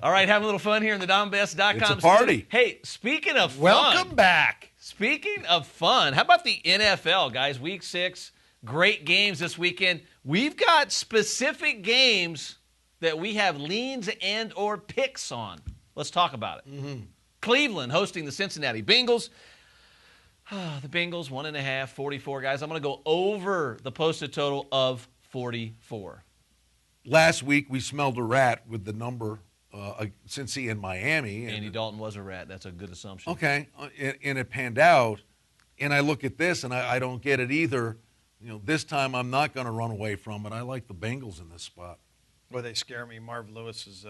All right, having a little fun here in the DonBest.com. It's a party. Hey, speaking of fun. Welcome back. Speaking of fun, how about the NFL, guys? Week 6, great games this weekend. We've got specific games that we have leans and or picks on. Let's talk about it. Mm-hmm. Cleveland hosting the Cincinnati Bengals. The Bengals, 1.5, 44. Guys, I'm going to go over the posted total of 44. Last week, we smelled a rat with the number Cincy and Miami. Andy Dalton was a rat. That's a good assumption. Okay, and it panned out. And I look at this, and I don't get it either. You know, this time I'm not going to run away from it. I like the Bengals in this spot. Well, they scare me. Marv Lewis is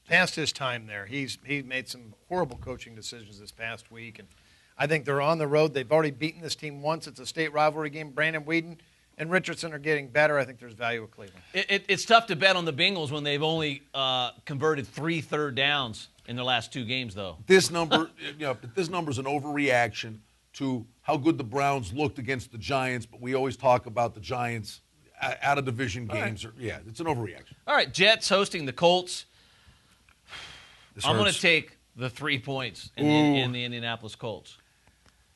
past his time there. He's made some horrible coaching decisions this past week, and I think they're on the road. They've already beaten this team once. It's a state rivalry game. Brandon Weeden and Richardson are getting better. I think there's value with Cleveland. It's tough to bet on the Bengals when they've only converted 3 third downs in their last 2 games, though. This number, this number's an overreaction to how good the Browns looked against the Giants, but we always talk about the Giants out of division games. Right. Yeah, it's an overreaction. All right, Jets hosting the Colts. I'm going to hurts. take the 3 points in the Indianapolis Colts.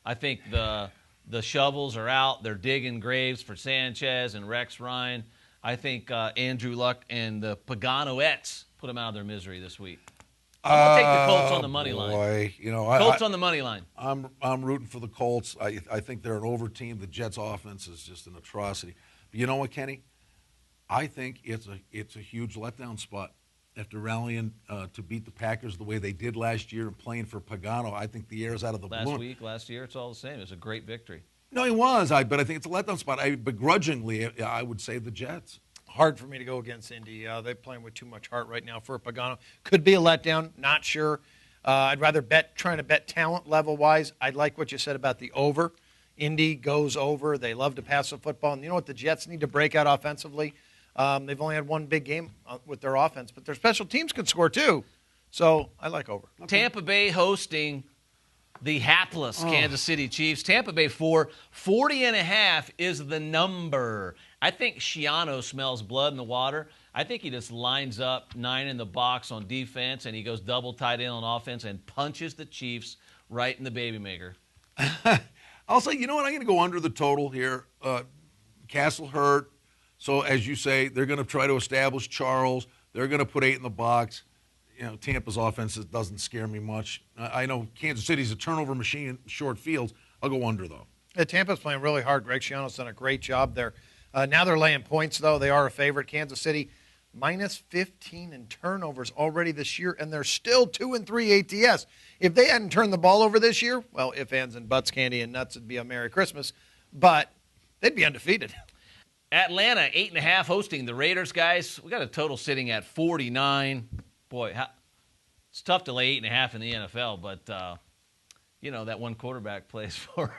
I think the shovels are out. They're digging graves for Sanchez and Rex Ryan. I think Andrew Luck and the Paganoettes put them out of their misery this week. I'm going to take the Colts on the money line. You know, Colts on the money line. I'm rooting for the Colts. I think they're an over team. The Jets' offense is just an atrocity. But you know what, Kenny? I think it's a huge letdown spot. After rallying to beat the Packers the way they did last year and playing for Pagano, I think the air's out of the balloon. Last year, it's all the same. It was a great victory. No, he was. But I think it's a letdown spot. Begrudgingly, I would say the Jets. Hard for me to go against Indy. They're playing with too much heart right now for Pagano. Could be a letdown. Not sure. I'd rather trying to bet talent level-wise. I like what you said about the over. Indy goes over. They love to pass the football. And you know what? The Jets need to break out offensively. They've only had one big game with their offense, but their special teams can score too. So I like over. Okay. Tampa Bay hosting the hapless Kansas City Chiefs. Tampa Bay 40.5 is the number. I think Schiano smells blood in the water. I think he just lines up 9 in the box on defense, and he goes double tight end on offense and punches the Chiefs right in the baby maker. I'll say, you know what? I'm going to go under the total here. Castle hurt. So, as you say, they're going to try to establish Charles. They're going to put 8 in the box. You know, Tampa's offense doesn't scare me much. I know Kansas City's a turnover machine in short fields. I'll go under, though. Yeah, Tampa's playing really hard. Greg Schiano's done a great job there. Now they're laying points, though. They are a favorite. Kansas City, minus 15 in turnovers already this year, and they're still 2-3 ATS. If they hadn't turned the ball over this year, well, if, ands, and buts, candy, and nuts, it'd be a Merry Christmas. But they'd be undefeated. Atlanta, 8.5 hosting the Raiders, guys. We got a total sitting at 49. Boy, it's tough to lay 8.5 in the NFL, but, you know, that one quarterback plays for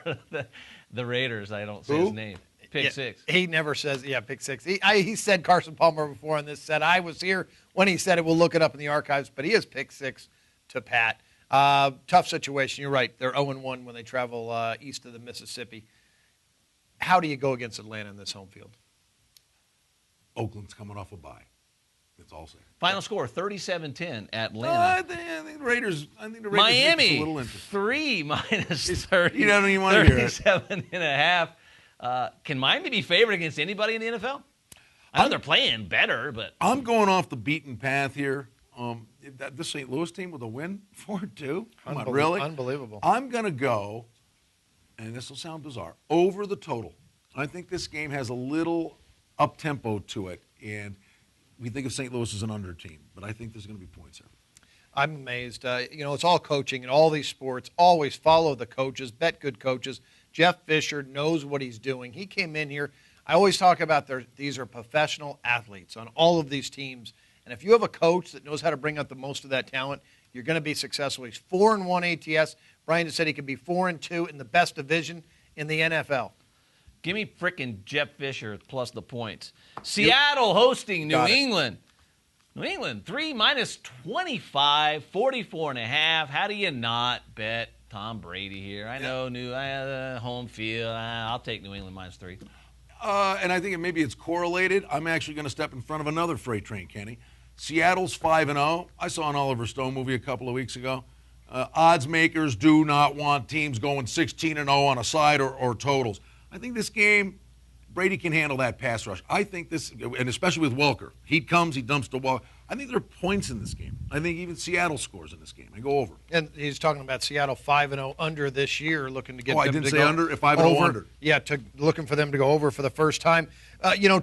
the Raiders. I don't say his name. Pick six. He never says, pick six. He said Carson Palmer before on this set. I was here when he said it. We'll look it up in the archives, but he is pick 6 to Pat. Tough situation. You're right. They're 0-1 when they travel east of the Mississippi. How do you go against Atlanta in this home field? Oakland's coming off a bye. That's all I'm saying. Final score, 37-10 Atlanta. I think the Raiders Miami, makes a little interesting. 3 minus 30. You don't even want to hear it. 37.5. Can Miami be favored against anybody in the NFL? I know they're playing better, but I'm going off the beaten path here. This St. Louis team with a win, 4-2. Come on, really? Unbelievable. I'm going to go, and this will sound bizarre, over the total. I think this game has a little up-tempo to it, and we think of St. Louis as an under team, but I think there's going to be points here. I'm amazed. It's all coaching in all these sports. Always follow the coaches, bet good coaches. Jeff Fisher knows what he's doing. He came in here. I always talk about these are professional athletes on all of these teams, and if you have a coach that knows how to bring out the most of that talent, you're going to be successful. He's 4-1 ATS. Brian just said he could be 4-2 in the best division in the NFL. give me frickin' Jeff Fisher plus the points. Seattle hosting New England. New England, 3 minus 25, 44.5. How do you not bet Tom Brady here? I know home field. I'll take New England minus 3. And I think maybe it's correlated. I'm actually going to step in front of another freight train, Kenny. Seattle's 5-0. I saw an Oliver Stone movie a couple of weeks ago. Odds makers do not want teams going 16-0 on a side or totals. I think this game, Brady can handle that pass rush. I think this, and especially with Welker, heat comes, he dumps to Welker. I think there are points in this game. I think even Seattle scores in this game. I go over. And he's talking about Seattle 5-0 under this year, looking to get them I didn't to say go under, 5-0 over. under. Yeah, looking for them to go over for the first time.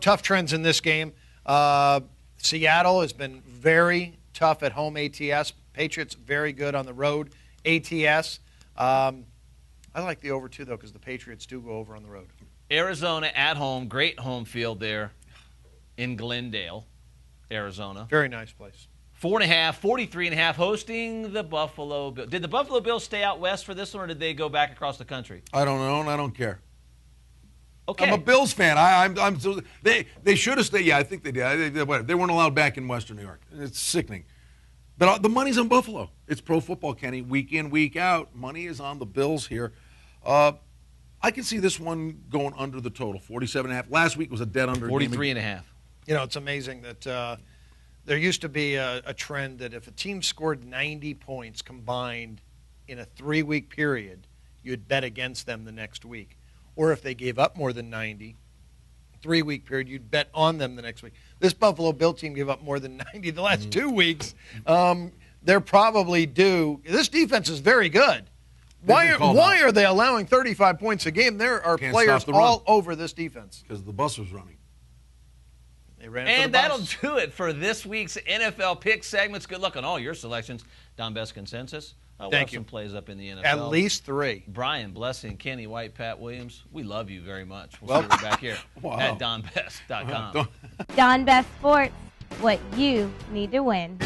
Tough trends in this game. Seattle has been very tough at home ATS. Patriots very good on the road ATS. I like the over too, though, because the Patriots do go over on the road. Arizona at home, great home field there in Glendale, Arizona. Very nice place. 4.5, 43.5, hosting the Buffalo Bills. Did the Buffalo Bills stay out west for this one, or did they go back across the country? I don't know, and I don't care. Okay. I'm a Bills fan. They should have stayed. Yeah, I think they did. They weren't allowed back in Western New York. It's sickening. But the money's on Buffalo. It's pro football, Kenny. Week in, week out. Money is on the Bills here. I can see this one going under the total, 47.5. Last week was a dead under. 43.5. It's amazing that there used to be a trend that if a team scored 90 points combined in a 3-week period, you'd bet against them the next week. Or if they gave up more than 90, 3-week period, you'd bet on them the next week. This Buffalo Bill team gave up more than 90 the last 2 weeks. They're probably due. This defense is very good. Why are they allowing 35 points a game? There are players all over this defense. Because the bus was running. They ran And for the that'll bus. do it for this week's NFL pick segments. Good luck on all your selections. DonBest consensus. We'll Thank have you. some plays up in the NFL. At least 3. Brian Blessing, Kenny White, Pat Williams. We love you very much. We'll see you back here at DonBest.com. DonBest Sports, what you need to win.